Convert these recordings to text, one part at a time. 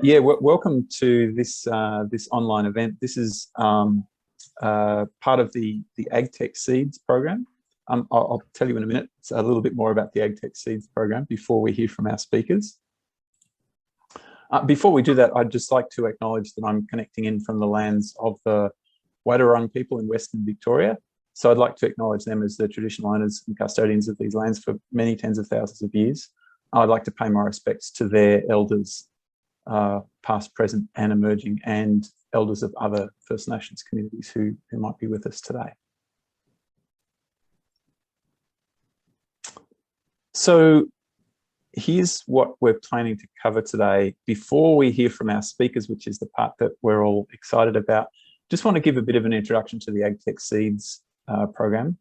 Welcome to this online event. This is part of the AgTech Seeds program. I'll tell you in a minute a little bit more about the AgTech Seeds program before we hear from our speakers. Before we do that, I'd just like to acknowledge that I'm connecting in from the lands of the Wadawurrung people in Western Victoria. So I'd like to acknowledge them as the traditional owners and custodians of these lands for many tens of thousands of years. I'd like to pay my respects to their elders, past, present and emerging, and elders of other First Nations communities who might be with us today. So here's what we're planning to cover today. Before we hear from our speakers, which is the part that we're all excited about, just want to give a bit of an introduction to the AgTech Seeds program.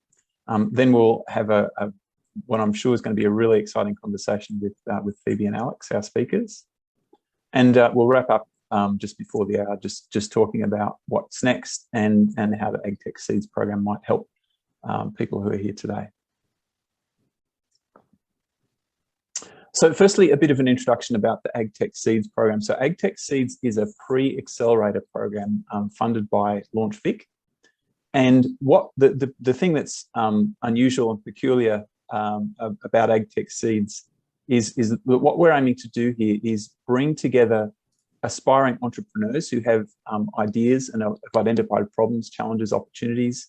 Then we'll have what I'm sure is going to be a really exciting conversation with Phoebe and Alex, our speakers. And we'll wrap up just before the hour, just talking about what's next and how the AgTech Seeds program might help people who are here today. So firstly, a bit of an introduction about the AgTech Seeds program. So AgTech Seeds is a pre-accelerator program funded by LaunchVic. And what the thing that's unusual and peculiar about AgTech Seeds is that what we're aiming to do here is bring together aspiring entrepreneurs who have ideas and have identified problems, challenges, opportunities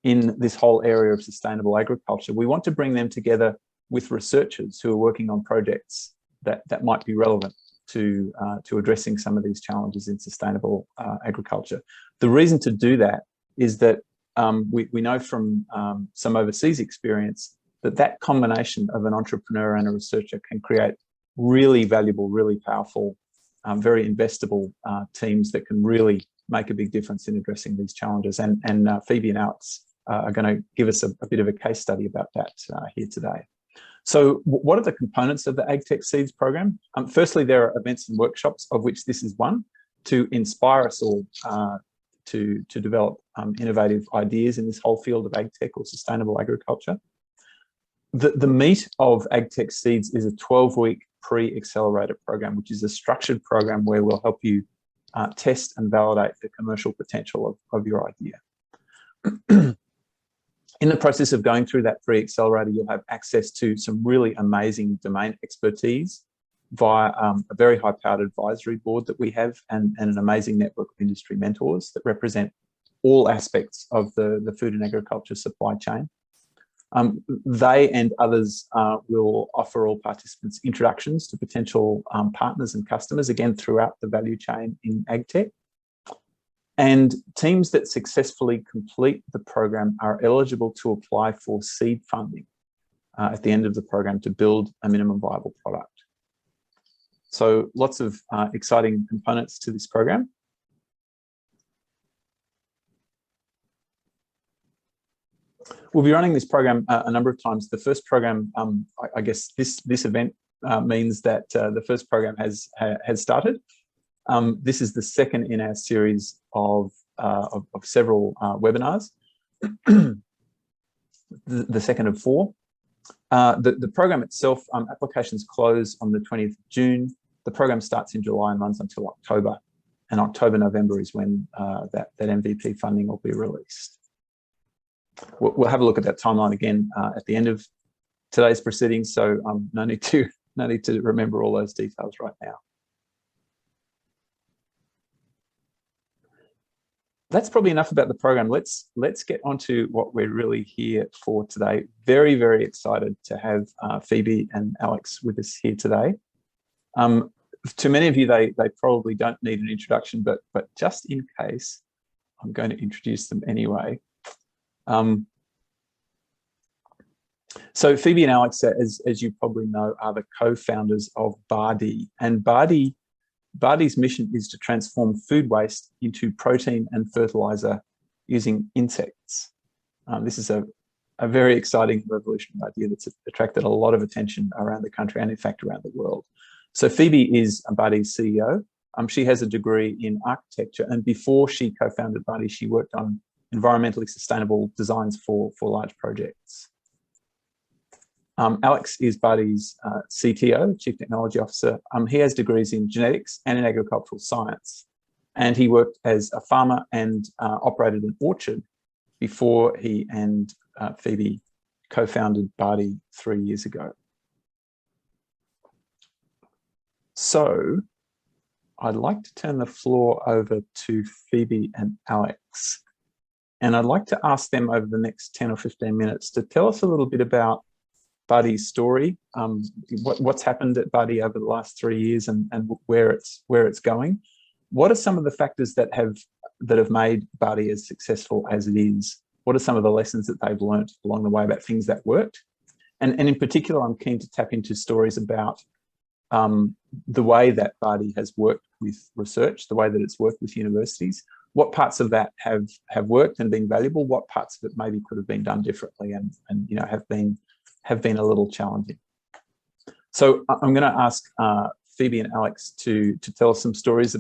in this whole area of sustainable agriculture. We want to bring them together with researchers who are working on projects that might be relevant to addressing some of these challenges in sustainable agriculture. The reason to do that is that we know from some overseas experience that combination of an entrepreneur and a researcher can create really valuable, really powerful, very investable teams that can really make a big difference in addressing these challenges. And Phoebe and Alex are going to give us a bit of a case study about that here today. So what are the components of the AgTech Seeds program? Firstly, there are events and workshops, of which this is one, to inspire us all to develop innovative ideas in this whole field of AgTech or sustainable agriculture. The meat of AgTech Seeds is a 12-week pre-accelerator program, which is a structured program where we'll help you test and validate the commercial potential of your idea. In the process of going through that pre-accelerator, you'll have access to some really amazing domain expertise via a very high-powered advisory board that we have and an amazing network of industry mentors that represent all aspects of the food and agriculture supply chain. They and others will offer all participants introductions to potential partners and customers, again, throughout the value chain in AgTech. And teams that successfully complete the program are eligible to apply for seed funding at the end of the program to build a minimum viable product. So lots of exciting components to this program. We'll be running this program a number of times. The first program, I guess this event means that the first program has started. This is the second in our series of several webinars, the second of 4. The program itself, applications close on the 20th of June. The program starts in July and runs until October. And October, November is when that MVP funding will be released. We'll have a look at that timeline again at the end of today's proceedings, so no need to remember all those details right now. That's probably enough about the program. Let's get on to what we're really here for today. Very, very excited to have Phoebe and Alex with us here today. To many of you, they probably don't need an introduction, but just in case, I'm going to introduce them anyway. So Phoebe and Alex, as you probably know, are the co-founders of Bardee, and Bardee's mission is to transform food waste into protein and fertilizer using insects. This is a very exciting, revolutionary idea that's attracted a lot of attention around the country and in fact around the world. So Phoebe is Bardee's CEO. She has a degree in architecture, and before she co-founded Bardee, she worked on environmentally sustainable designs for large projects. Alex is Bardee's CTO, Chief Technology Officer. He has degrees in genetics and in agricultural science. And he worked as a farmer and operated an orchard before he and Phoebe co-founded Bardee 3 years ago. So I'd like to turn the floor over to Phoebe and Alex. And I'd like to ask them over the next 10 or 15 minutes to tell us a little bit about Bardee's story, what's happened at Bardee over the last 3 years and where it's going. What are some of the factors that have made Bardee as successful as it is? What are some of the lessons that they've learned along the way about things that worked? And in particular, I'm keen to tap into stories about the way that Bardee has worked with research, the way that it's worked with universities. What parts of that have worked and been valuable? What parts of it maybe could have been done differently and have been a little challenging? So I'm going to ask Phoebe and Alex to tell us some stories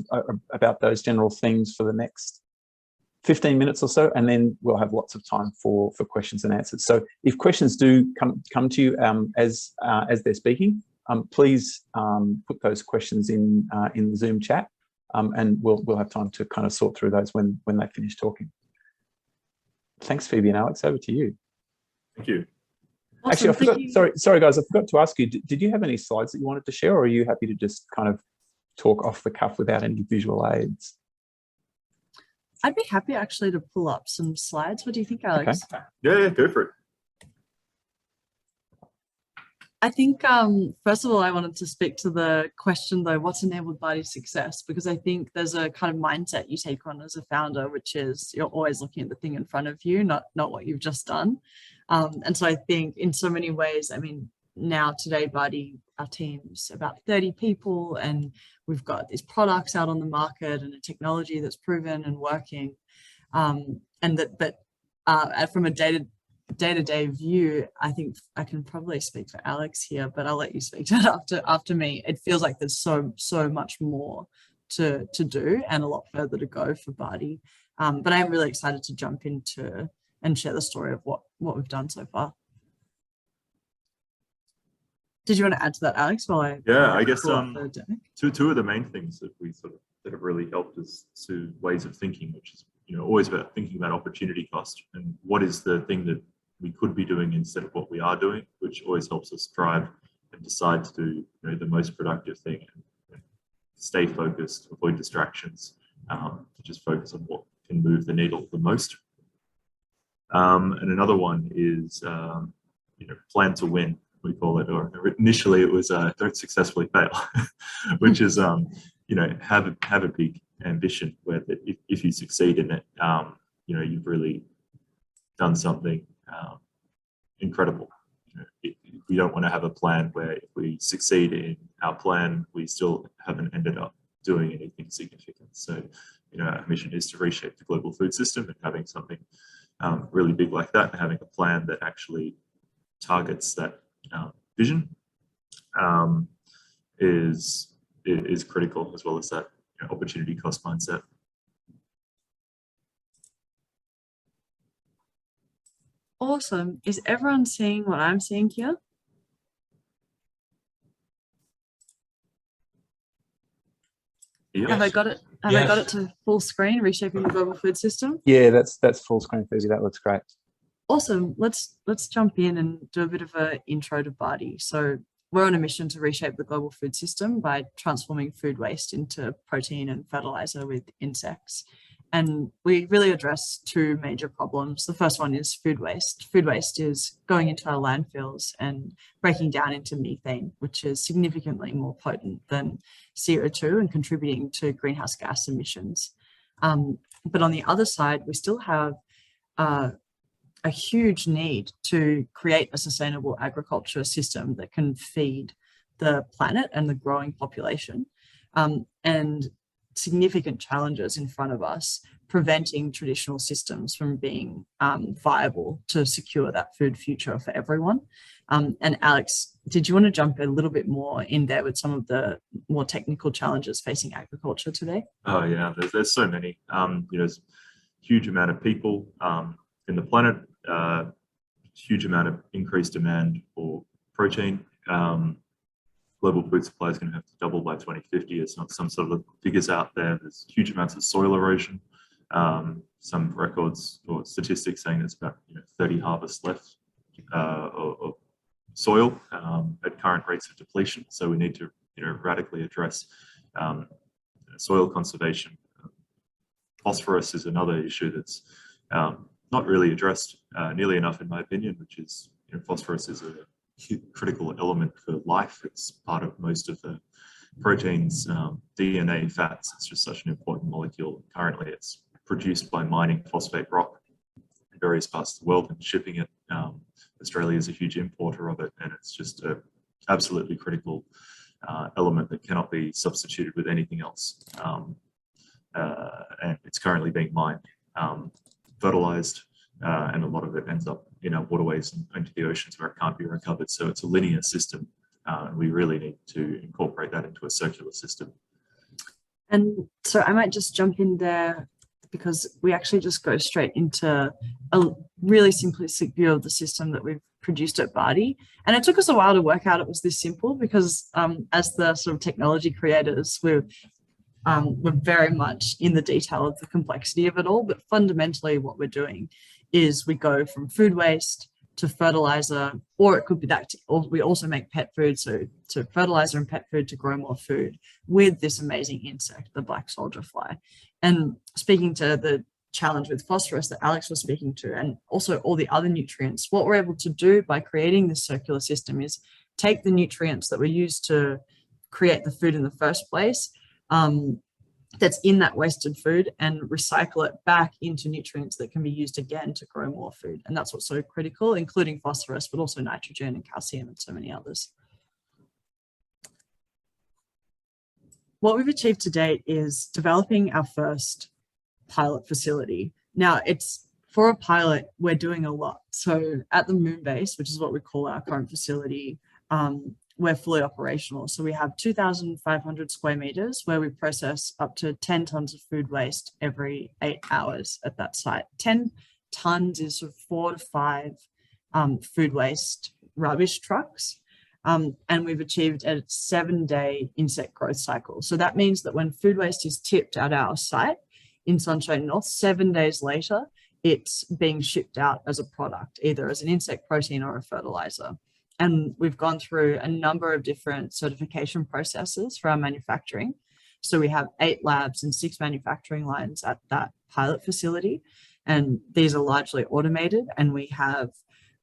about those general themes for the next 15 minutes or so, and then we'll have lots of time for questions and answers. So if questions do come to you as they're speaking, please put those questions in the Zoom chat, and we'll have time to kind of sort through those when they finish talking. Thanks, Phoebe and Alex. Over to you. Thank you. Awesome. Actually, I forgot. Sorry, guys. I forgot to ask you. Did you have any slides that you wanted to share, or are you happy to just kind of talk off the cuff without any visual aids? I'd be happy actually to pull up some slides. What do you think, Alex? Okay. Yeah, go for it. I think, first of all, I wanted to speak to the question, though, what's enabled Bardee's success? Because I think there's a kind of mindset you take on as a founder, which is you're always looking at the thing in front of you, not what you've just done. And so I think in so many ways, I mean, now today, Bardee, our team's about 30 people, and we've got these products out on the market and a technology that's proven and working. And from a day-to-day view, I think I can probably speak for Alex here, but I'll let you speak to it after me. It feels like there's so much more to do and a lot further to go for Bardee. But I am really excited to jump into and share the story of what we've done so far. Did you want to add to that, Alex? Yeah, I guess two of the main things that have really helped us to ways of thinking, which is always about thinking about opportunity cost and what is the thing that we could be doing instead of what we are doing, which always helps us drive and decide to do the most productive thing and stay focused, avoid distractions, to just focus on what can move the needle the most. And another one is plan to win, we call it, or initially it was don't successfully fail, which is have a big ambition where that if you succeed in it, you've really done something incredible. We don't want to have a plan where if we succeed in our plan, we still haven't ended up doing anything significant. So, our mission is to reshape the global food system, and having something really big like that and having a plan that actually targets that vision is critical, as well as that opportunity cost mindset. Awesome. Is everyone seeing what I'm seeing here? Yes. Have I got it? Have I got it to full screen, reshaping the global food system? Yeah, that's full screen, Phoebe. That looks great. Awesome. Let's jump in and do a bit of an intro to Bardee. So we're on a mission to reshape the global food system by transforming food waste into protein and fertilizer with insects. And we really address two major problems. The first one is food waste. Food waste is going into our landfills and breaking down into methane, which is significantly more potent than CO2 and contributing to greenhouse gas emissions. But on the other side, we still have a huge need to create a sustainable agriculture system that can feed the planet and the growing population, and significant challenges in front of us preventing traditional systems from being viable to secure that food future for everyone. And Alex, did you want to jump a little bit more in there with some of the more technical challenges facing agriculture today? Oh yeah, there's so many. There's a huge amount of people in the planet, huge amount of increased demand for protein. Global food supply is going to have to double by 2050. It's not some sort of figures out there. There's huge amounts of soil erosion. Some records or statistics saying there's about 30 harvests left of soil at current rates of depletion. So we need to radically address soil conservation. Phosphorus is another issue that's not really addressed nearly enough, in my opinion, which is phosphorus is a critical element for life. It's part of most of the proteins, DNA, fats. It's just such an important molecule. Currently, it's produced by mining phosphate rock in various parts of the world and shipping it. Australia is a huge importer of it, and it's just an absolutely critical element that cannot be substituted with anything else. And it's currently being mined, fertilized, and a lot of it ends up in our waterways and into the oceans where it can't be recovered. So it's a linear system, and we really need to incorporate that into a circular system. And so I might just jump in there, because we actually just go straight into a really simplistic view of the system that we've produced at Bardee. And it took us a while to work out it was this simple, because as the sort of technology creators, we're very much in the detail of the complexity of it all. But fundamentally what we're doing is we go from food waste to fertilizer, or it could be that, or we also make pet food, so to fertilizer and pet food to grow more food with this amazing insect, the black soldier fly. And speaking to the challenge with phosphorus that Alex was speaking to, and also all the other nutrients, what we're able to do by creating this circular system is take the nutrients that were used to create the food in the first place, that's in that wasted food, and recycle it back into nutrients that can be used again to grow more food. And that's what's so critical, including phosphorus, but also nitrogen and calcium and so many others. What we've achieved to date is developing our first pilot facility. Now, it's for a pilot, we're doing a lot. So at the moon base, which is what we call our current facility, we're fully operational. So we have 2,500 square meters where we process up to 10 tons of food waste every 8 hours at that site. 10 tons is sort of 4 to 5 food waste rubbish trucks. And we've achieved a 7-day insect growth cycle. So that means that when food waste is tipped at our site in Sunshine North, 7 days later, it's being shipped out as a product, either as an insect protein or a fertilizer. And we've gone through a number of different certification processes for our manufacturing. So we have 8 labs and 6 manufacturing lines at that pilot facility. And these are largely automated. And we have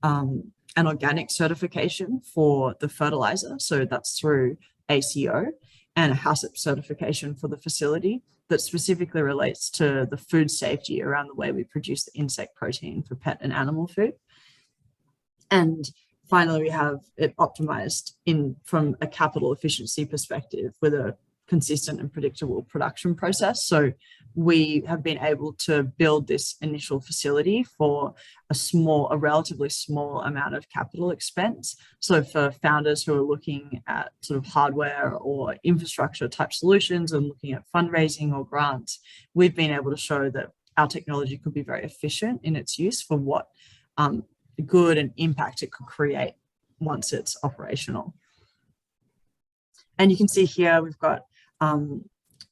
an organic certification for the fertilizer. So that's through ACO, and a HACCP certification for the facility that specifically relates to the food safety around the way we produce the insect protein for pet and animal food. And finally, we have it optimized from a capital efficiency perspective with a consistent and predictable production process. So we have been able to build this initial facility for a relatively small amount of capital expense. So for founders who are looking at sort of hardware or infrastructure type solutions and looking at fundraising or grants, we've been able to show that our technology could be very efficient in its use for what good and impact it could create once it's operational. And you can see here we've got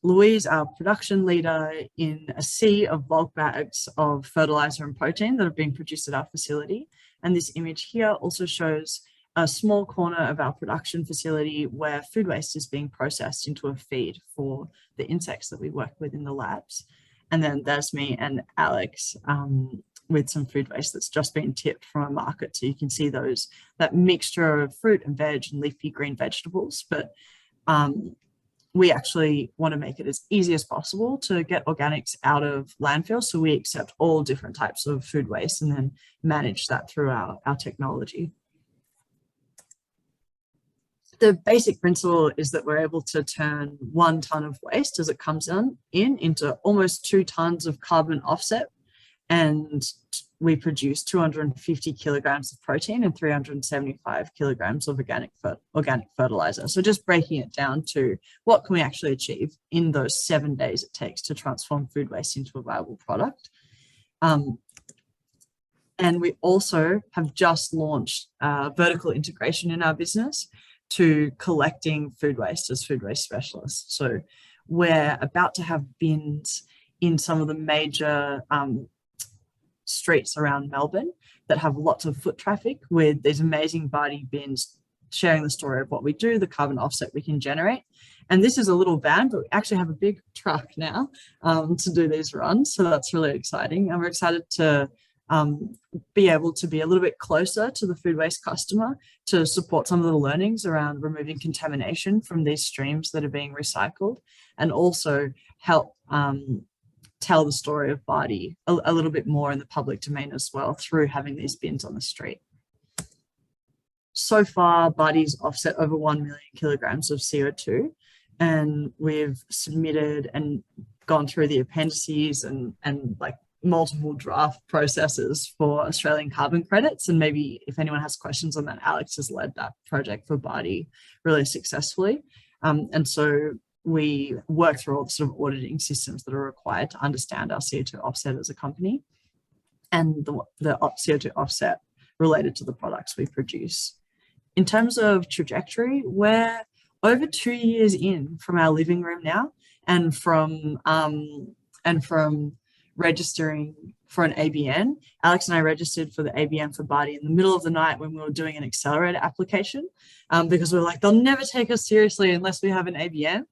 Louise, our production leader, in a sea of bulk bags of fertilizer and protein that have been produced at our facility. And this image here also shows a small corner of our production facility where food waste is being processed into a feed for the insects that we work with in the labs. And then there's me and Alex with some food waste that's just been tipped from a market. So you can see that mixture of fruit and veg and leafy green vegetables. But we actually want to make it as easy as possible to get organics out of landfill. So we accept all different types of food waste and then manage that through our technology. The basic principle is that we're able to turn 1 ton of waste as it comes in into almost 2 tons of carbon offset. And we produce 250 kilograms of protein and 375 kilograms of organic fertilizer. So just breaking it down to what can we actually achieve in those 7 days it takes to transform food waste into a viable product. And we also have just launched vertical integration in our business to collecting food waste as food waste specialists. So we're about to have bins in some of the major streets around Melbourne that have lots of foot traffic, with these amazing Bardee bins sharing the story of what we do, the carbon offset we can generate. And this is a little van, but we actually have a big truck now to do these runs. So that's really exciting. And we're excited to be able to be a little bit closer to the food waste customer to support some of the learnings around removing contamination from these streams that are being recycled, and also help tell the story of Bardee a little bit more in the public domain as well through having these bins on the street. So far, Bardee's offset over 1 million kilograms of CO2, and we've submitted and gone through the appendices and like multiple draft processes for Australian carbon credits. And maybe if anyone has questions on that, Alex has led that project for Bardee really successfully. And so we work through all the sort of auditing systems that are required to understand our CO2 offset as a company, and the CO2 offset related to the products we produce. In terms of trajectory, we're over 2 years in from our living room now, and from registering for an ABN. Alex and I registered for the ABN for Bardee in the middle of the night when we were doing an accelerator application, because we were like, they'll never take us seriously unless we have an ABN.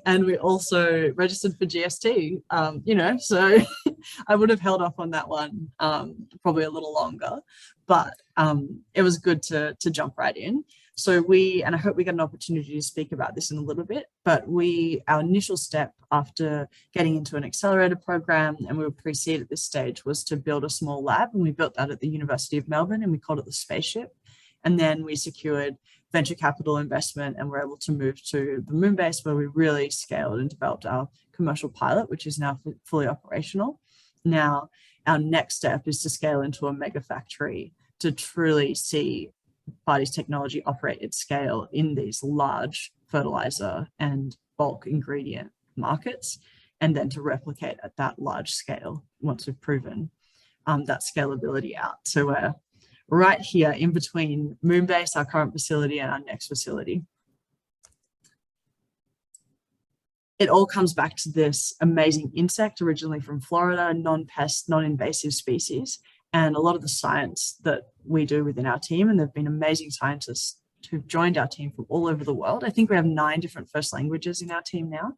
And we also registered for GST, so I would have held off on that one probably a little longer, but it was good to jump right in. So and I hope we get an opportunity to speak about this in a little bit, but our initial step after getting into an accelerator program, and we were pre-seed at this stage, was to build a small lab, and we built that at the University of Melbourne, and we called it the Spaceship. And then we secured venture capital investment, and we're able to move to the moon base, where we really scaled and developed our commercial pilot, which is now fully operational. Now, our next step is to scale into a mega factory to truly see Bardee's technology operate at scale in these large fertilizer and bulk ingredient markets, and then to replicate at that large scale once we've proven that scalability out. So we're right here in between Moonbase, our current facility, and our next facility. It all comes back to this amazing insect, originally from Florida, non-pest, non-invasive species. And a lot of the science that we do within our team, and there've been amazing scientists who've joined our team from all over the world. I think we have 9 different first languages in our team now.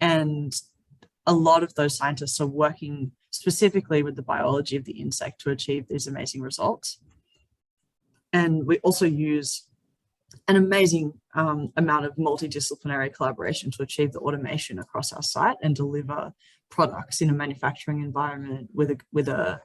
And a lot of those scientists are working specifically with the biology of the insect to achieve these amazing results. And we also use an amazing amount of multidisciplinary collaboration to achieve the automation across our site and deliver products in a manufacturing environment with a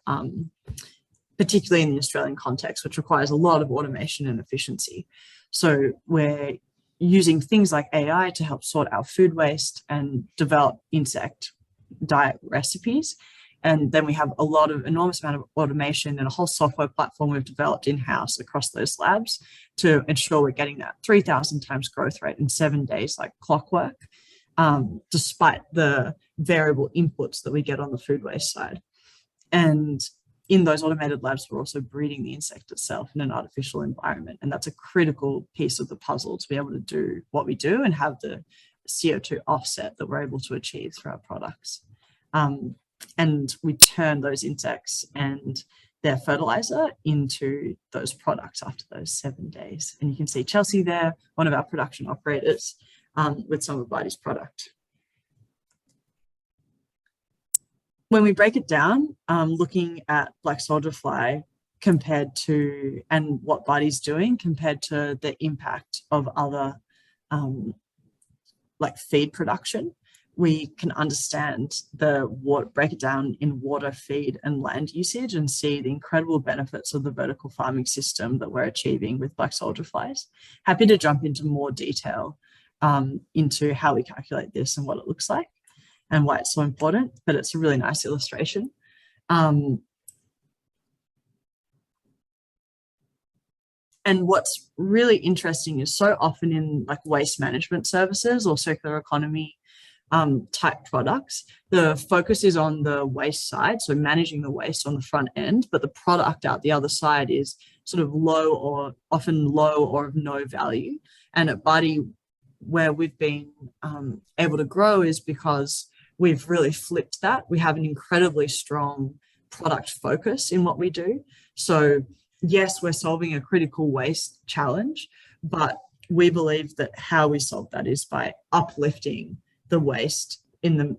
particularly in the Australian context, which requires a lot of automation and efficiency. So we're using things like AI to help sort our food waste and develop insect diet recipes. And then we have enormous amount of automation and a whole software platform we've developed in-house across those labs to ensure we're getting that 3,000 times growth rate in 7 days, like clockwork, despite the variable inputs that we get on the food waste side. And in those automated labs, we're also breeding the insect itself in an artificial environment. And that's a critical piece of the puzzle to be able to do what we do and have the CO2 offset that we're able to achieve through our products. And we turn those insects and their fertilizer into those products after those 7 days. And you can see Chelsea there, one of our production operators, with some of Bardee's product. When we break it down, looking at black soldier fly compared to, and what Bardee's doing compared to the impact of other like feed production, we can understand break it down in water, feed, and land usage, and see the incredible benefits of the vertical farming system that we're achieving with black soldier flies. Happy to jump into more detail into how we calculate this and what it looks like and why it's so important, but it's a really nice illustration. And what's really interesting is so often in like waste management services or circular economy type products. The focus is on the waste side, so managing the waste on the front end, but the product out the other side is sort of often low or of no value. And at Bardee, where we've been able to grow is because we've really flipped that. We have an incredibly strong product focus in what we do. So yes, we're solving a critical waste challenge, but we believe that how we solve that is by uplifting the waste in the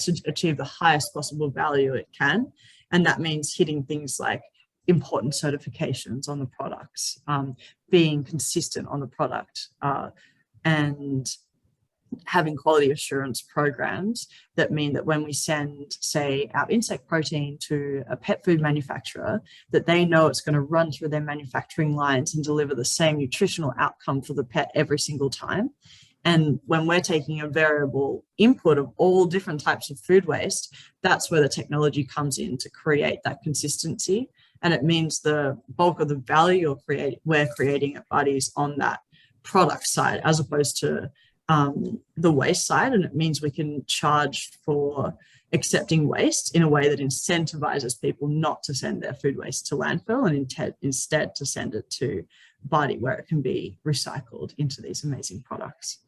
to achieve the highest possible value it can. And that means hitting things like important certifications on the products, being consistent on the product, and having quality assurance programs that mean that when we send, say, our insect protein to a pet food manufacturer, that they know it's going to run through their manufacturing lines and deliver the same nutritional outcome for the pet every single time. And when we're taking a variable input of all different types of food waste, that's where the technology comes in to create that consistency. And it means the bulk of the value we're creating at Bardee is on that product side as opposed to the waste side. And it means we can charge for accepting waste in a way that incentivizes people not to send their food waste to landfill and instead to send it to Bardee, where it can be recycled into these amazing products.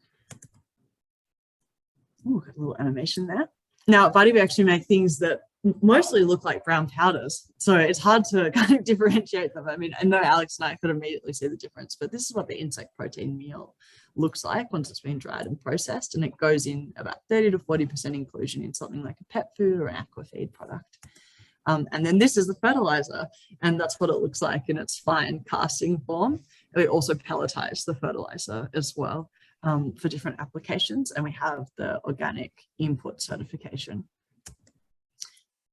Ooh, got a little animation there. Now at Bardee, we actually make things that mostly look like brown powders. So it's hard to kind of differentiate them. I mean, I know Alex and I could immediately see the difference, but this is what the insect protein meal looks like once it's been dried and processed, and it goes in about 30 to 40% inclusion in something like a pet food or an aqua feed product. And then this is the fertilizer, and that's what it looks like in its fine casting form. We also pelletize the fertilizer as well for different applications, and we have the organic input certification.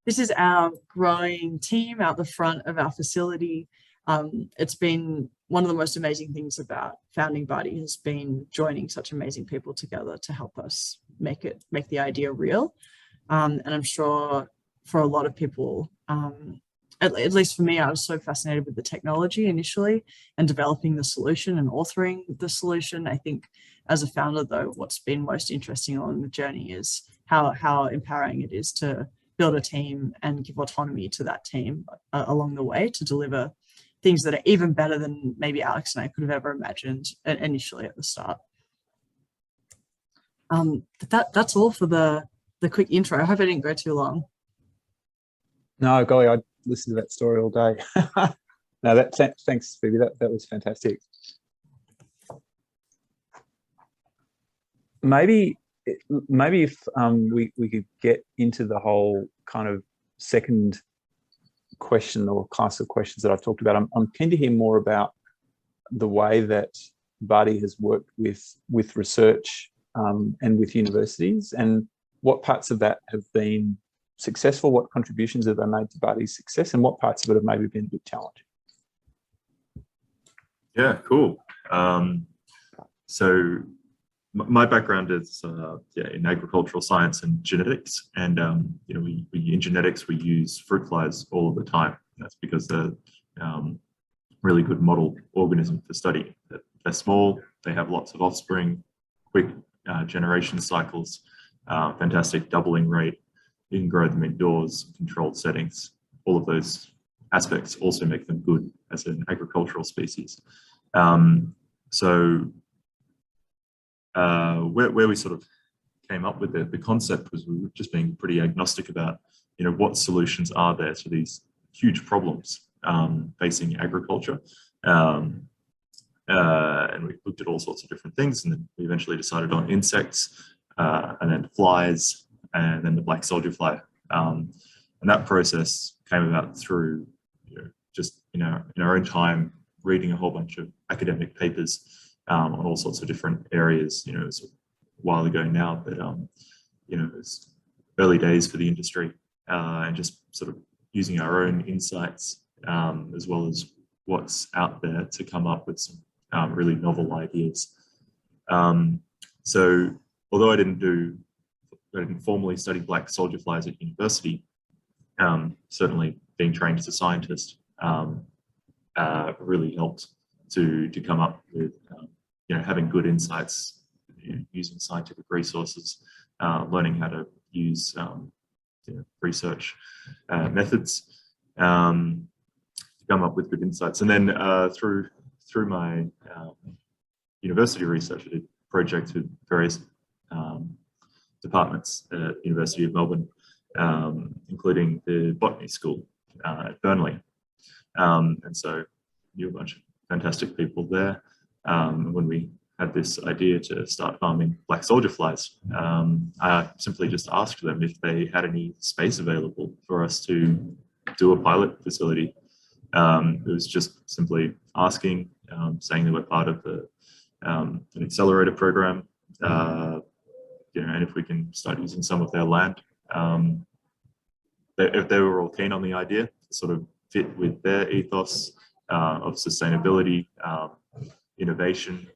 This is our growing team out the front of our facility. It's been one of the most amazing things about founding Bardee has been joining such amazing people together to help us make the idea real. And I'm sure for a lot of people, at least for me, I was so fascinated with the technology initially and developing the solution and authoring the solution. I think as a founder, though, what's been most interesting along the journey is how empowering it is to build a team and give autonomy to that team along the way to deliver things that are even better than maybe Alex and I could have ever imagined initially at the start. But that's all for the quick intro. I hope I didn't go too long. No, golly, I'd listen to that story all day. No, thanks, Phoebe. That was fantastic. Maybe if we could get into the whole kind of second question or class of questions that I've talked about. I'm keen to hear more about the way that Bardee has worked with research and with universities, and what parts of that have been successful, what contributions have they made to Bardee's success, and what parts of it have maybe been a bit challenging. Yeah, cool. So my background is in agricultural science and genetics, and we in genetics we use fruit flies all of the time. That's because they're really good model organism for study. They're small, they have lots of offspring, quick generation cycles, fantastic doubling rate. You can grow them indoors, controlled settings. All of those aspects also make them good as an agricultural species. Where we sort of came up with the concept was we were just being pretty agnostic about, what solutions are there to these huge problems facing agriculture. And we looked at all sorts of different things, and then we eventually decided on insects, and then flies, and then the black soldier fly. And that process came about through just in our own time reading a whole bunch of academic papers on all sorts of different areas. It was a while ago now, but it's early days for the industry, and just sort of using our own insights as well as what's out there to come up with some really novel ideas. So although I didn't formally study black soldier flies at university, certainly being trained as a scientist really helped to come up with having good insights using scientific resources, learning how to use research methods to come up with good insights. And then through my university research, I did projects with various departments at the University of Melbourne, including the botany school at Burnley. And so knew a bunch of fantastic people there. When we had this idea to start farming black soldier flies, I simply just asked them if they had any space available for us to do a pilot facility. It was just simply asking, saying they were part of an accelerator program, and if we can start using some of their land. If they were all keen on the idea, it sort of fit with their ethos of sustainability, innovation,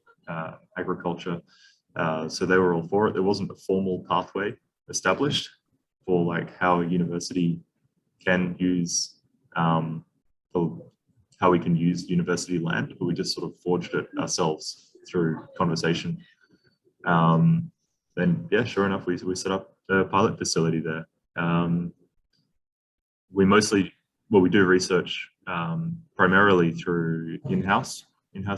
agriculture. So they were all for it. There wasn't a formal pathway established for like how a university can use, how we can use university land, but we just sort of forged it ourselves through conversation. Then yeah, sure enough, we set up a pilot facility there. We do research primarily through in-house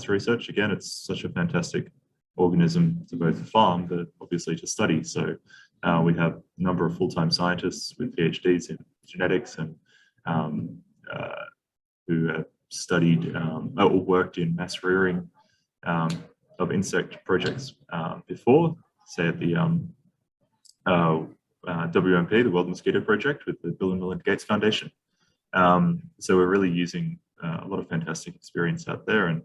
research. Again, it's such a fantastic organism to both farm, but obviously to study. So we have a number of full-time scientists with PhDs in genetics and who have studied or worked in mass rearing of insect projects before, say at the WMP, the World Mosquito Project, with the Bill and Melinda Gates Foundation. So we're really using a lot of fantastic experience out there, and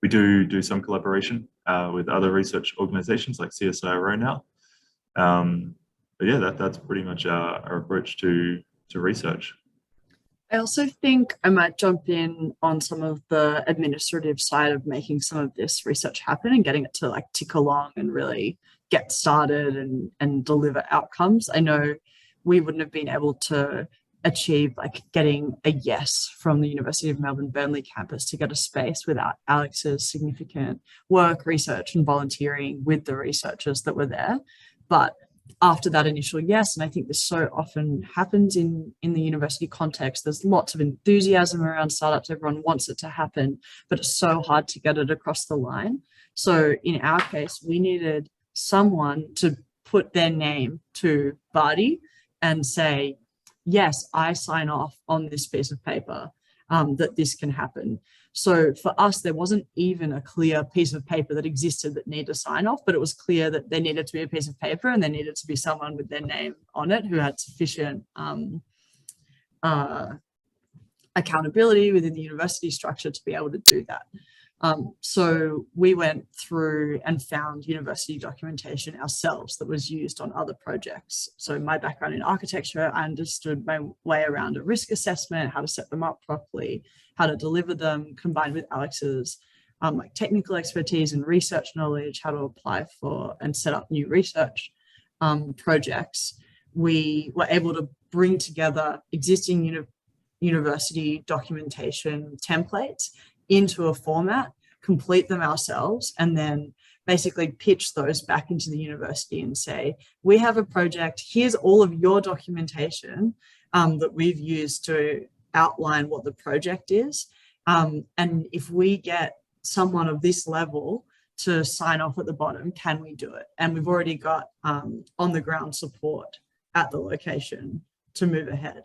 we do some collaboration with other research organizations like CSIRO now. But yeah, that's pretty much our approach to research. I also think I might jump in on some of the administrative side of making some of this research happen and getting it to like tick along and really get started and deliver outcomes. I know we wouldn't have been able to achieve like getting a yes from the University of Melbourne Burnley campus to get a space without Alex's significant work, research and volunteering with the researchers that were there. But after that initial yes, and I think this so often happens in the university context, there's lots of enthusiasm around startups, everyone wants it to happen, but it's so hard to get it across the line. So in our case, we needed someone to put their name to Bardee and say, yes, I sign off on this piece of paper, that this can happen. So for us, there wasn't even a clear piece of paper that existed that needed a sign off, but it was clear that there needed to be a piece of paper and there needed to be someone with their name on it who had sufficient accountability within the university structure to be able to do that. So we went through and found university documentation ourselves that was used on other projects. So my background in architecture, I understood my way around a risk assessment, how to set them up properly, how to deliver them, combined with Alex's like technical expertise and research knowledge, how to apply for and set up new research projects. We were able to bring together existing university documentation templates into a format, complete them ourselves, and then basically pitch those back into the university and say, we have a project, here's all of your documentation that we've used to outline what the project is. And if we get someone of this level to sign off at the bottom, can we do it? And we've already got on the ground support at the location to move ahead.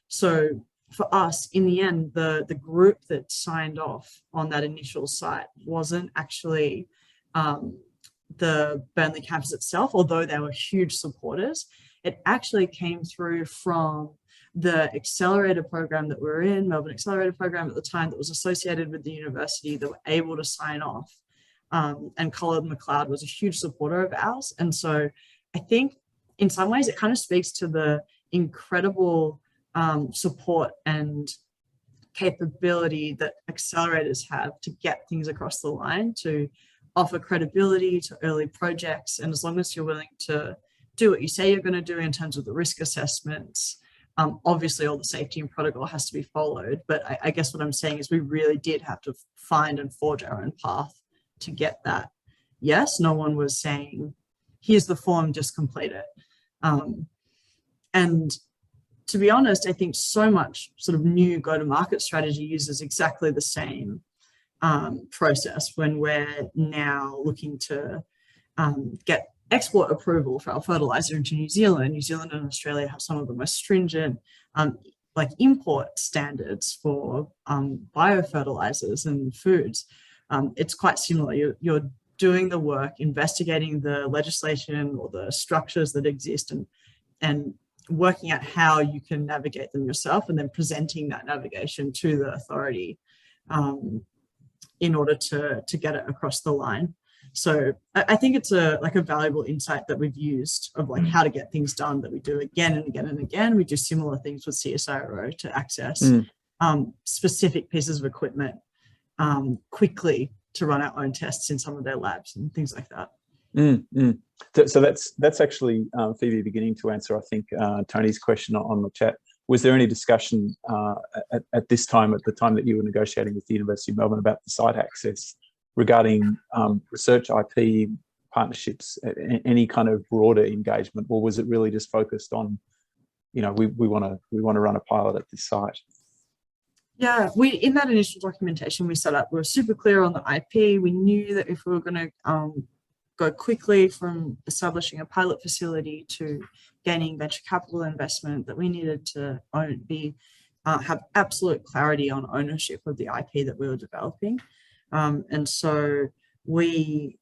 So for us, in the end, the group that signed off on that initial site wasn't actually the Burnley campus itself, although they were huge supporters. It actually came through from the accelerator program that we were in, Melbourne Accelerator Program at the time, that was associated with the university, that were able to sign off. And Colin McLeod was a huge supporter of ours. And so I think in some ways it kind of speaks to the incredible support and capability that accelerators have to get things across the line, to offer credibility to early projects. And as long as you're willing to do what you say you're going to do in terms of the risk assessments, obviously all the safety and protocol has to be followed. But I guess what I'm saying is we really did have to find and forge our own path to get that yes. No one was saying, here's the form, just complete it. And to be honest, I think so much sort of new go-to-market strategy uses exactly the same process when we're now looking to get export approval for our fertilizer into New Zealand. New Zealand and Australia have some of the most stringent like import standards for biofertilizers and foods. It's quite similar. You're doing the work, investigating the legislation or the structures that exist, and working out how you can navigate them yourself, and then presenting that navigation to the authority in order to get it across the line. So I think it's a valuable insight that we've used of like how to get things done that we do again and again and again. We do similar things with CSIRO to access specific pieces of equipment quickly to run our own tests in some of their labs and things like that. So that's actually Phoebe beginning to answer, I think, Tony's question on the chat. Was there any discussion at the time that you were negotiating with the University of Melbourne about the site access regarding research, IP, partnerships, any kind of broader engagement, or was it really just focused on, we want to run a pilot at this site? Yeah, in that initial documentation we set up, we were super clear on the IP. We knew that if we were going to go quickly from establishing a pilot facility to gaining venture capital investment, that we needed to have absolute clarity on ownership of the IP that we were developing. And so we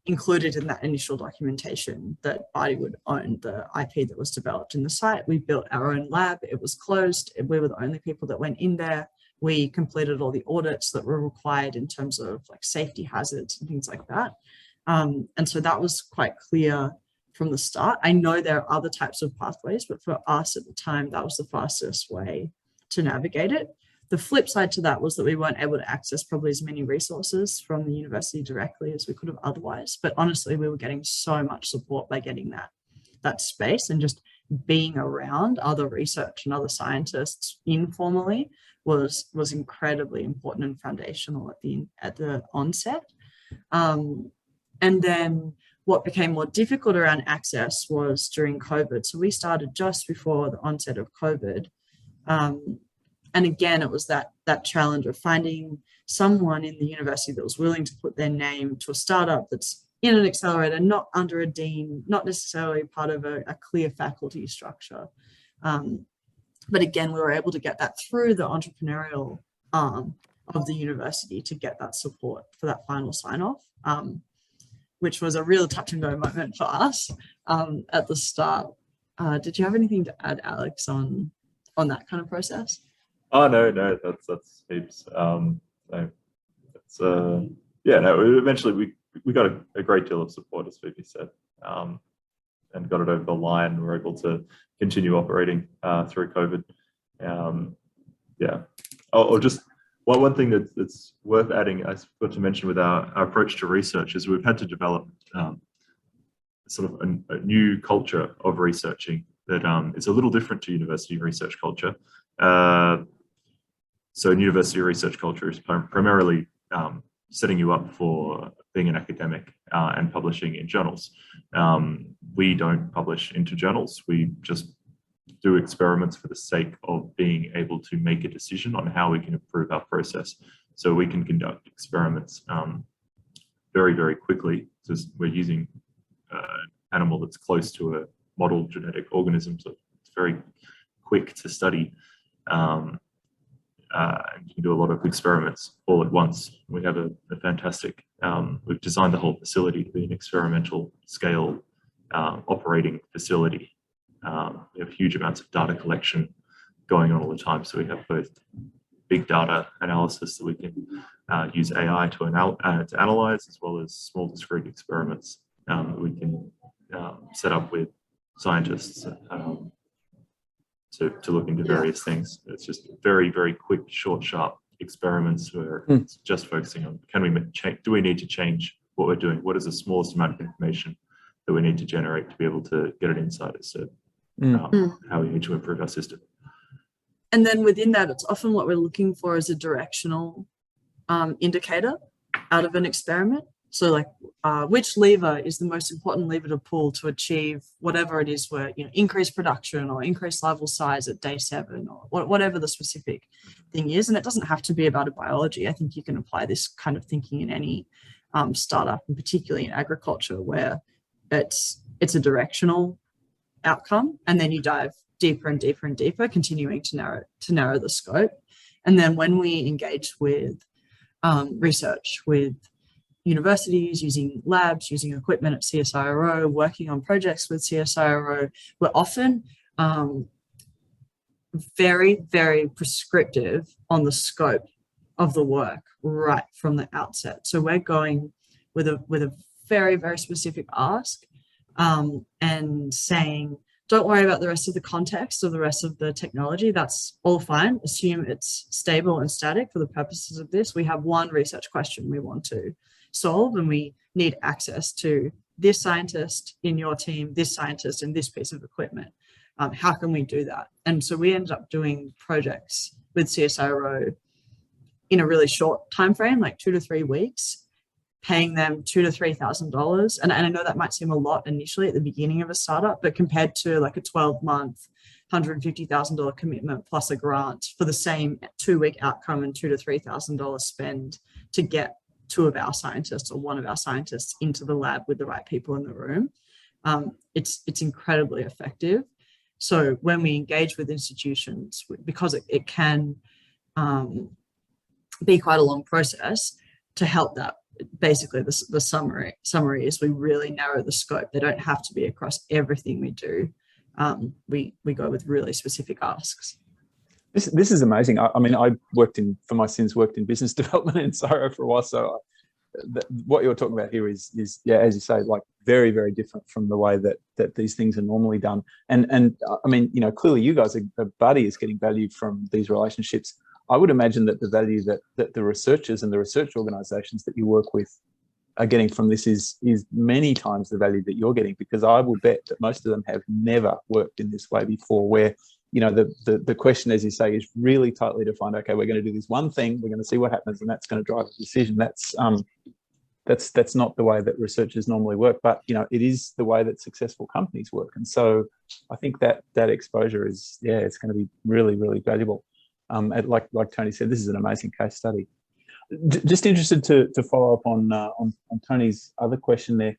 included in that initial documentation that Bardee would own the IP that was developed in the site. We built our own lab. It was closed. We were the only people that went in there. We completed all the audits that were required in terms of like safety hazards and things like that. And so that was quite clear from the start. I know there are other types of pathways, but for us at the time, that was the fastest way to navigate it. The flip side to that was that we weren't able to access probably as many resources from the university directly as we could have otherwise. But honestly, we were getting so much support by getting that space, and just being around other research and other scientists informally was incredibly important and foundational at the onset. And then what became more difficult around access was during COVID. So we started just before the onset of COVID. And again, it was that challenge of finding someone in the university that was willing to put their name to a startup that's in an accelerator, not under a dean, not necessarily part of a clear faculty structure. But again, we were able to get that through the entrepreneurial arm of the university to get that support for that final sign-off, which was a real touch and go moment for us at the start. Did you have anything to add, Alex, on that kind of process? Oh, no, that's heaps. Eventually we got a great deal of support, as Phoebe said, and got it over the line. We were able to continue operating through COVID. Just one thing that's worth adding, I forgot to mention with our approach to research, is we've had to develop sort of a new culture of researching that is a little different to university research culture. So university research culture is primarily setting you up for being an academic and publishing in journals. We don't publish into journals. We just do experiments for the sake of being able to make a decision on how we can improve our process. So we can conduct experiments very, very quickly, because we're using an animal that's close to a model genetic organism, so it's very quick to study. And you can do a lot of experiments all at once. We have a fantastic, we've designed the whole facility to be an experimental scale operating facility. We have huge amounts of data collection going on all the time. So we have both big data analysis that we can use AI to analyze, as well as small discrete experiments that we can set up with scientists to look into various things. It's just very, very quick, short, sharp experiments where it's just focusing on, do we need to change what we're doing? What is the smallest amount of information that we need to generate to be able to get an insight as to how we need to improve our system? And then within that, it's often what we're looking for as a directional indicator out of an experiment. So like, which lever is the most important lever to pull to achieve whatever it is where, increase production or increase larval size at day 7 or whatever the specific thing is. And it doesn't have to be about a biology. I think you can apply this kind of thinking in any startup, and particularly in agriculture, where it's a directional outcome, and then you dive deeper and deeper and deeper, continuing to narrow the scope. And then when we engage with research with universities, using labs, using equipment at CSIRO, working on projects with CSIRO, we're often very, very prescriptive on the scope of the work right from the outset. So we're going with a very, very specific ask, and saying, don't worry about the rest of the context or the rest of the technology. That's all fine. Assume it's stable and static for the purposes of this. We have one research question we want to solve, and we need access to this scientist in your team, this scientist, and this piece of equipment. How can we do that? And so we ended up doing projects with CSIRO in a really short time frame, like 2 to 3 weeks, paying them $2,000 to $3,000. And I know that might seem a lot initially at the beginning of a startup, but compared to like a 12-month, $150,000 commitment plus a grant for the same 2-week outcome and $2,000 to $3,000 spend to get 2 of our scientists or 1 of our scientists into the lab with the right people in the room, it's incredibly effective. So when we engage with institutions, because it can be quite a long process, to help that, basically the summary is we really narrow the scope. They don't have to be across everything we do. We go with really specific asks. This is amazing. I mean, I worked in business development in CSIRO for a while. So what you're talking about here is, yeah, as you say, like very, very different from the way that these things are normally done. And I mean, clearly you guys, Bardee is getting value from these relationships. I would imagine that the value that the researchers and the research organizations that you work with are getting from this is many times the value that you're getting, because I would bet that most of them have never worked in this way before, where the question, as you say, is really tightly defined. Okay, we're going to do this one thing, we're going to see what happens, and that's going to drive a decision. That's not the way that researchers normally work, but it is the way that successful companies work. And so I think that exposure is, it's going to be really, really valuable. Like Tony said, this is an amazing case study. Just interested to follow up on Tony's other question there.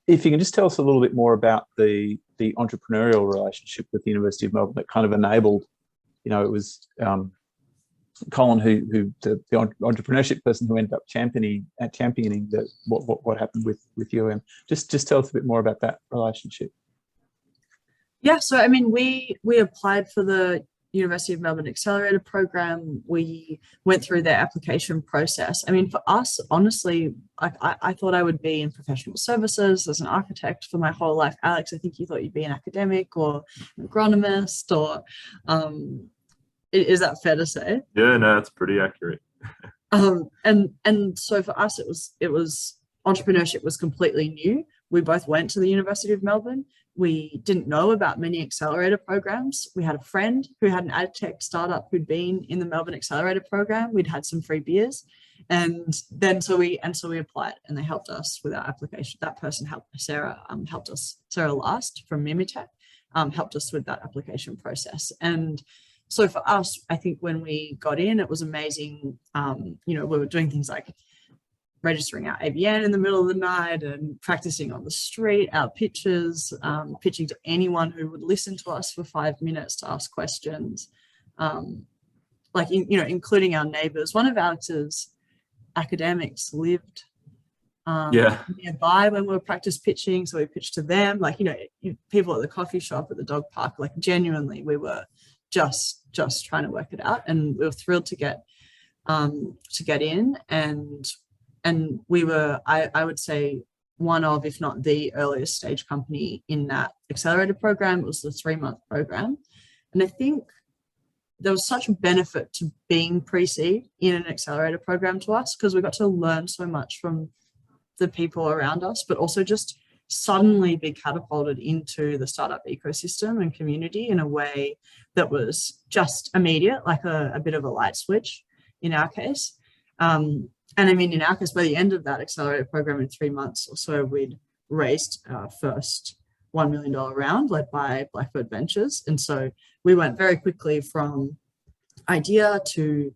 If you can just tell us a little bit more about the entrepreneurial relationship with the University of Melbourne that kind of enabled, it was Colin who the entrepreneurship person who ended up championing what happened with UM. Just tell us a bit more about that relationship. Yeah, so I mean, we applied for the University of Melbourne Accelerator program. We went through their application process. I mean, for us, honestly, I thought I would be in professional services as an architect for my whole life. Alex, I think you thought you'd be an academic or an agronomist, or is that fair to say? Yeah, no, that's pretty accurate. And so for us, it was entrepreneurship was completely new. We both went to the University of Melbourne. We didn't know about many accelerator programs. We had a friend who had an AgTech startup who'd been in the Melbourne Accelerator program. We'd had some free beers, and then so we applied, and they helped us with our application. That person Sarah Last from Mimitech, helped us with that application process. And so for us, I think when we got in, it was amazing. We were doing things like registering our ABN in the middle of the night and practicing on the street, our pitches, pitching to anyone who would listen to us for 5 minutes to ask questions, including our neighbours. One of Alex's academics lived nearby when we were practice pitching, so we pitched to them. People at the coffee shop, at the dog park. Genuinely, we were just trying to work it out, and we were thrilled to get in. And we were, I would say, one of, if not the earliest stage company in that accelerator program. It was the 3-month program. And I think there was such a benefit to being pre-seed in an accelerator program to us, because we got to learn so much from the people around us, but also just suddenly be catapulted into the startup ecosystem and community in a way that was just immediate, like a bit of a light switch in our case. And I mean, in our case, by the end of that accelerator program in 3 months or so, we'd raised our first $1 million round led by Blackbird Ventures. And so we went very quickly from idea to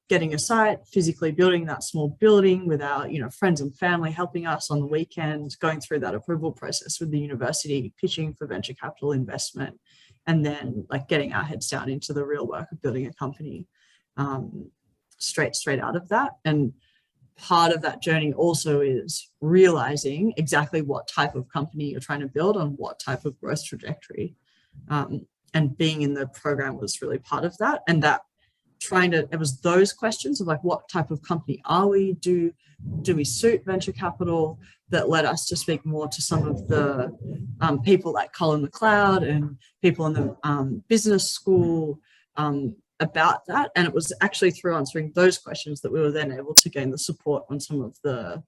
getting a site, physically building that small building with our, friends and family helping us on the weekend, going through that approval process with the university, pitching for venture capital investment, and then like getting our heads down into the real work of building a company straight out of that. And part of that journey also is realizing exactly what type of company you're trying to build on what type of growth trajectory. And being in the program was really part of that. And that it was those questions of like, what type of company are we? Do we suit venture capital, that led us to speak more to some of the people like Colin McLeod and people in the business school about that. And it was actually through answering those questions that we were then able to gain the support on some of the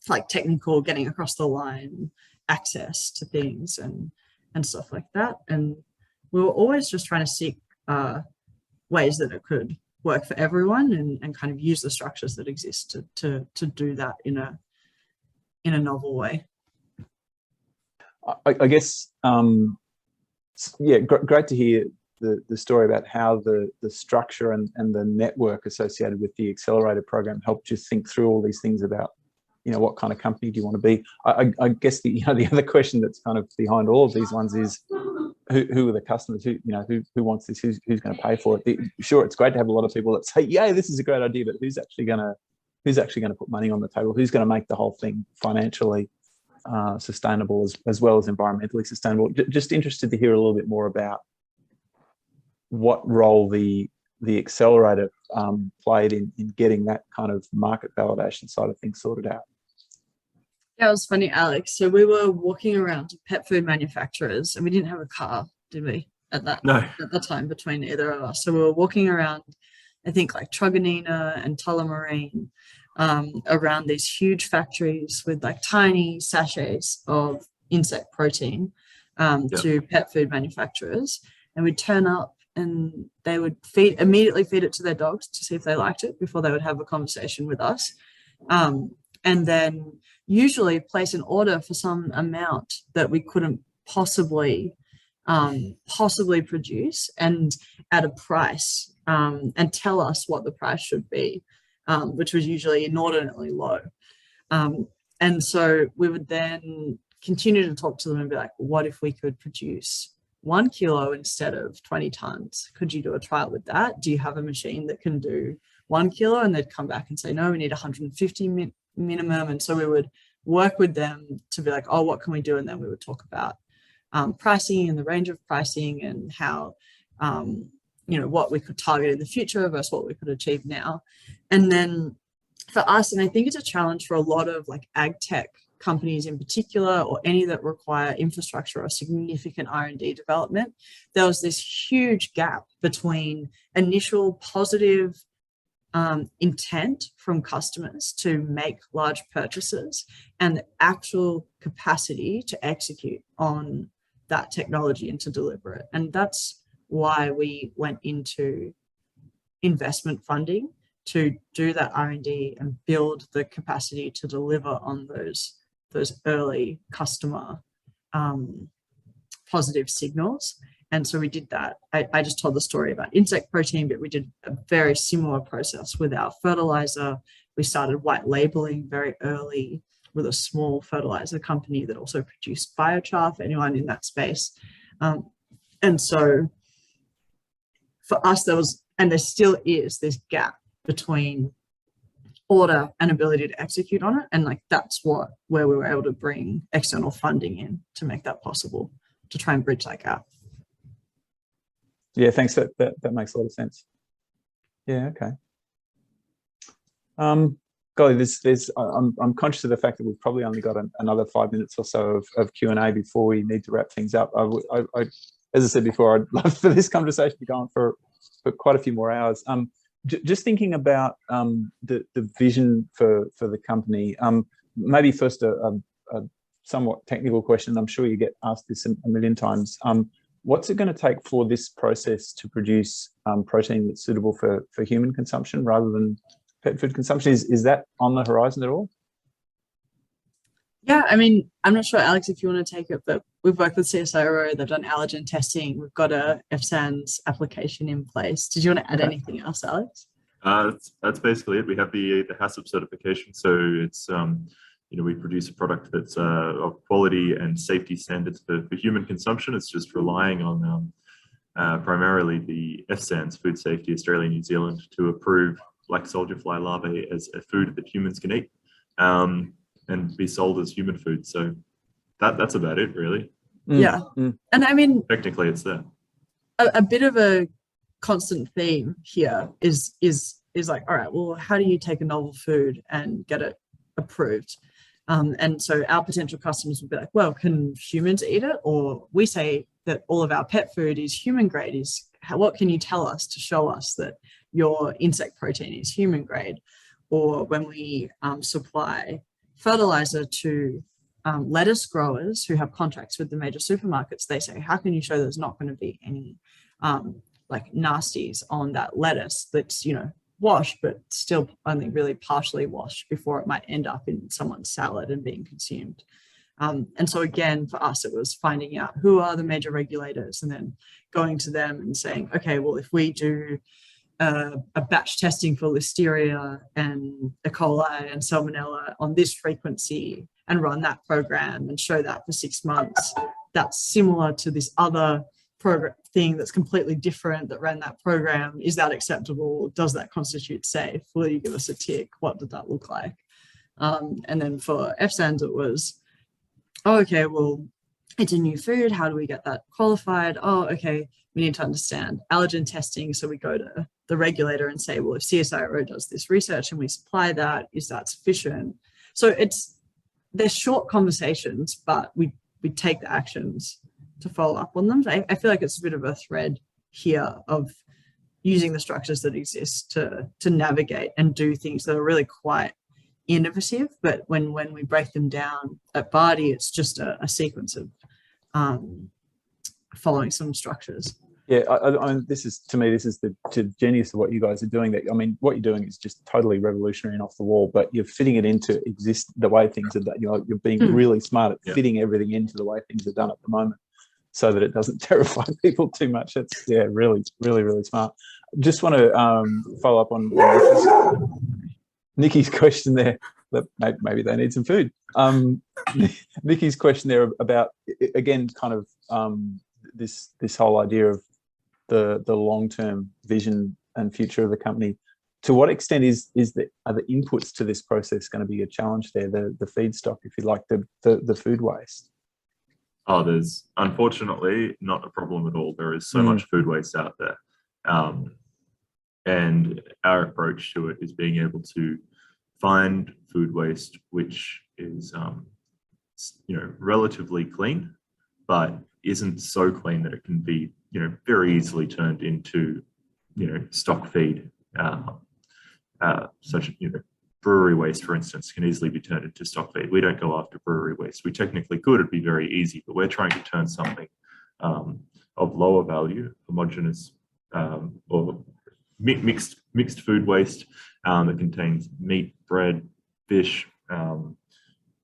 like technical, getting across the line, access to things and stuff like that. And we were always just trying to seek ways that it could work for everyone and kind of use the structures that exist to do that in a novel way. I guess, yeah, great to hear the story about how the structure and the network associated with the accelerator program helped you think through all these things about, what kind of company do you want to be? I guess the other question that's kind of behind all of these ones is who are the customers? Who wants this? Who's going to pay for it? Sure, it's great to have a lot of people that say, "Yeah, this is a great idea," but who's actually going to put money on the table? Who's going to make the whole thing financially sustainable as well as environmentally sustainable? Just interested to hear a little bit more about what role the accelerator played in getting that kind of market validation side of things sorted out. Yeah, it was funny, Alex. So we were walking around to pet food manufacturers, and we didn't have a car, did we? At the time between either of us. So we were walking around, I think like Truganina and Tullamarine, around these huge factories with like tiny sachets of insect protein to pet food manufacturers, and we'd turn up and they would immediately feed it to their dogs to see if they liked it before they would have a conversation with us, and then usually place an order for some amount that we couldn't possibly produce, and at a price, and tell us what the price should be, which was usually inordinately low. And so we would then continue to talk to them and be like, what if we could produce 1 kilo instead of 20 tons? Could you do a trial with that? Do you have a machine that can do 1 kilo? And they'd come back and say, no, we need 150 minimum. And so we would work with them to be like, oh, what can we do? And then we would talk about pricing and the range of pricing and how, what we could target in the future versus what we could achieve now. And then for us, and I think it's a challenge for a lot of like AgTech companies in particular, or any that require infrastructure or significant R&D development, there was this huge gap between initial positive intent from customers to make large purchases and the actual capacity to execute on that technology and to deliver it. And that's why we went into investment funding, to do that R&D and build the capacity to deliver on those early customer positive signals. And so we did that. I just told the story about insect protein, but we did a very similar process with our fertilizer. We started white labeling very early with a small fertilizer company that also produced biochar for anyone in that space. And so for us, there was, and there still is, this gap between order and ability to execute on it. And like, that's where we were able to bring external funding in to make that possible, to try and bridge that gap. Yeah, thanks. That makes a lot of sense. Yeah, okay. Golly, I'm conscious of the fact that we've probably only got another 5 minutes or so of Q&A before we need to wrap things up. As I said before, I'd love for this conversation to go on for quite a few more hours. Just thinking about the vision for the company, maybe first a somewhat technical question. I'm sure you get asked this a million times. what's it going to take for this process to produce protein that's suitable for human consumption rather than pet food consumption? Is that on the horizon at all? Yeah, I mean, I'm not sure, Alex, if you want to take it, but we've worked with CSIRO, they've done allergen testing, we've got a FSANS application in place. Did you want to add anything else, Alex? That's basically it. We have the HACCP certification, so it's we produce a product that's of quality and safety standards for human consumption. It's just relying on primarily the FSANS, Food Safety Australia New Zealand, to approve black soldier fly larvae as a food that humans can eat. And be sold as human food. So that's about it, really. Yeah. And I mean, technically it's there. A bit of a constant theme here is like, all right, well, how do you take a novel food and get it approved? And so our potential customers would be like, well, can humans eat it? Or we say that all of our pet food is human grade. What can you tell us to show us that your insect protein is human grade? Or when we supply fertilizer to lettuce growers who have contracts with the major supermarkets, they say, how can you show there's not going to be any like nasties on that lettuce that's, washed, but still only really partially washed before it might end up in someone's salad and being consumed. And so again, for us, it was finding out who are the major regulators and then going to them and saying, okay, well, if we do a batch testing for listeria and E. coli and salmonella on this frequency and run that program and show that for 6 months, that's similar to this other program thing that's completely different that ran that program. Is that acceptable? Does that constitute safe? Will you give us a tick? What did that look like? And then for FSANS, it was, oh, okay, well, it's a new food. How do we get that qualified? Oh, okay, we need to understand allergen testing. So we go to the regulator and say, well, if CSIRO does this research and we supply that, is that sufficient? So they're short conversations, but we take the actions to follow up on them. I feel like it's a bit of a thread here of using the structures that exist to navigate and do things that are really quite innovative. But when we break them down at Bardee, it's just a sequence of following some structures. Yeah, I mean, this is the genius of what you guys are doing. That, I mean, what you're doing is just totally revolutionary and off the wall, but you're fitting it into the way things are done. You're being really smart at fitting everything into the way things are done at the moment, so that it doesn't terrify people too much. It's really, really, really smart. Just want to follow up on Nikki's question there. That maybe they need some food. Nikki's question there about, again, kind of this whole idea of the long-term vision and future of the company. To what extent are the inputs to this process going to be a challenge there? The feedstock, if you like, the food waste. Oh, there's unfortunately not a problem at all. There is so much food waste out there, and our approach to it is being able to find food waste which is relatively clean, but isn't so clean that it can be very easily turned into stock feed, such brewery waste, for instance, can easily be turned into stock feed. We don't go after brewery waste. We technically could, it'd be very easy, but we're trying to turn something of lower value, homogeneous or mixed food waste that contains meat, bread, fish,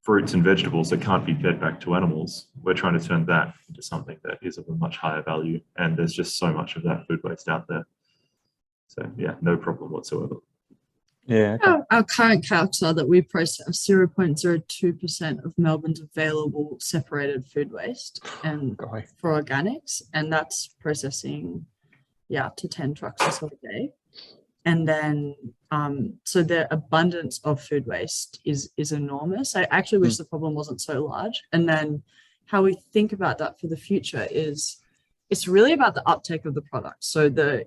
fruits and vegetables that can't be fed back to animals. We're trying to turn that into something that is of a much higher value, and there's just so much of that food waste out there. So yeah, no problem whatsoever. Yeah. Okay. Our current calcs are that we process 0.02% of Melbourne's available separated food waste and for organics, and that's processing up to 10 trucks or so a day. And then so the abundance of food waste is enormous. I actually wish the problem wasn't so large. And then how we think about that for the future is it's really about the uptake of the product. So the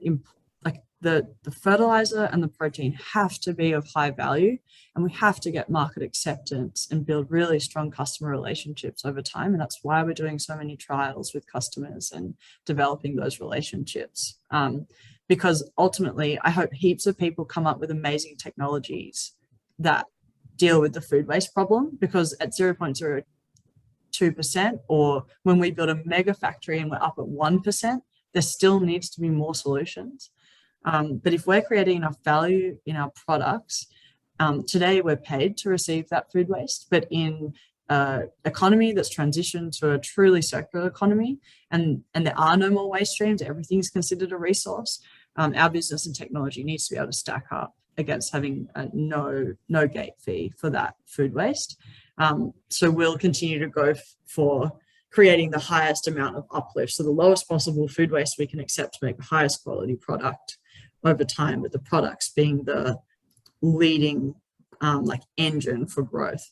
fertilizer and the protein have to be of high value, and we have to get market acceptance and build really strong customer relationships over time. And that's why we're doing so many trials with customers and developing those relationships. Because ultimately, I hope heaps of people come up with amazing technologies that deal with the food waste problem, because at 0.02% 2%, or when we build a mega factory and we're up at 1%, there still needs to be more solutions. But if we're creating enough value in our products, today we're paid to receive that food waste, but in economy that's transitioned to a truly circular economy, and there are no more waste streams, everything's considered a resource, our business and technology needs to be able to stack up against having a no gate fee for that food waste. So we'll continue to go for creating the highest amount of uplift, so the lowest possible food waste we can accept to make the highest quality product over time, with the products being the leading like engine for growth,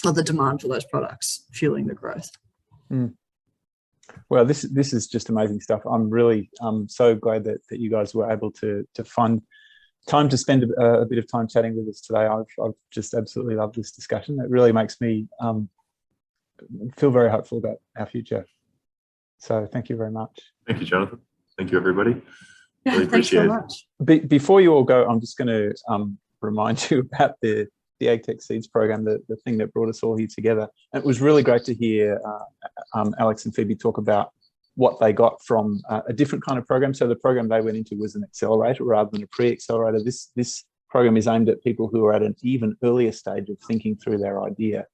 or the demand for those products fueling the growth. Well, this is just amazing stuff. I'm really so glad that you guys were able to find time to spend a bit of time chatting with us today. I've just absolutely loved this discussion. It really makes me feel very hopeful about our future. So thank you very much. Thank you, Jonathan. Thank you, everybody. Yeah, Really thanks so appreciate much. Before you all go, I'm just going to remind you about the AgTech Seeds program, the thing that brought us all here together. And it was really great to hear Alex and Phoebe talk about what they got from a different kind of program. So the program they went into was an accelerator rather than a pre-accelerator. This program is aimed at people who are at an even earlier stage of thinking through their idea.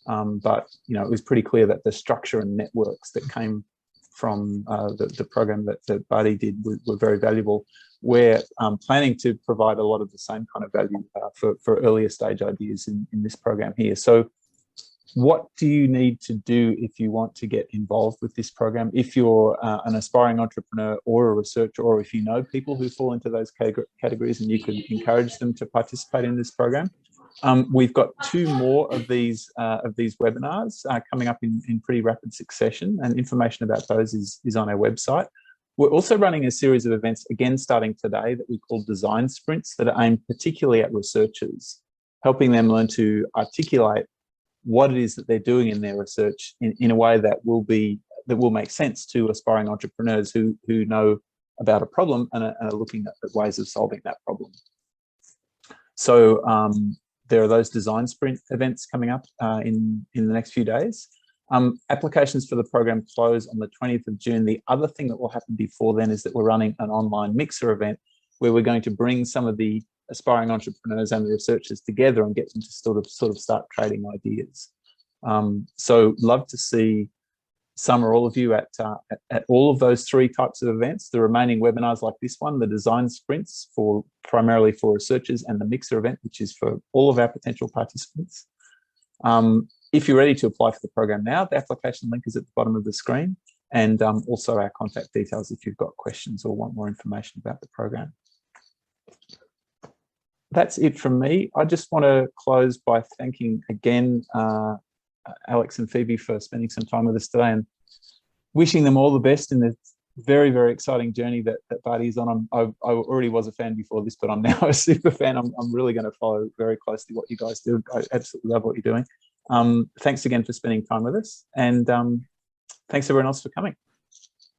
But it was pretty clear that the structure and networks that came from the program that Bardee did were very valuable. We're planning to provide a lot of the same kind of value for earlier stage ideas in this program here. So what do you need to do if you want to get involved with this program? If you're an aspiring entrepreneur or a researcher, or if you know people who fall into those categories and you could encourage them to participate in this program, we've got 2 more of these webinars coming up in pretty rapid succession, and information about those is on our website. We're also running a series of events, again starting today, that we call design sprints, that are aimed particularly at researchers, helping them learn to articulate what it is that they're doing in their research in a way that will make sense to aspiring entrepreneurs who know about a problem and are looking at ways of solving that problem. So there are those design sprint events coming up in the next few days. Applications for the program close on the 20th of June. The other thing that will happen before then is that we're running an online mixer event where we're going to bring some of the aspiring entrepreneurs and the researchers together and get them to sort of start trading ideas. So love to see some or all of you at all of those 3 types of events. The remaining webinars like this one, the design sprints primarily for researchers, and the mixer event, which is for all of our potential participants. If you're ready to apply for the program now, the application link is at the bottom of the screen, and also our contact details if you've got questions or want more information about the program. That's it from me. I just want to close by thanking again Alex and Phoebe for spending some time with us today, and wishing them all the best in the very, very exciting journey that Bardee's on. I already was a fan before this, but I'm now a super fan. I'm really going to follow very closely what you guys do. I absolutely love what you're doing. Thanks again for spending time with us, and thanks everyone else for coming.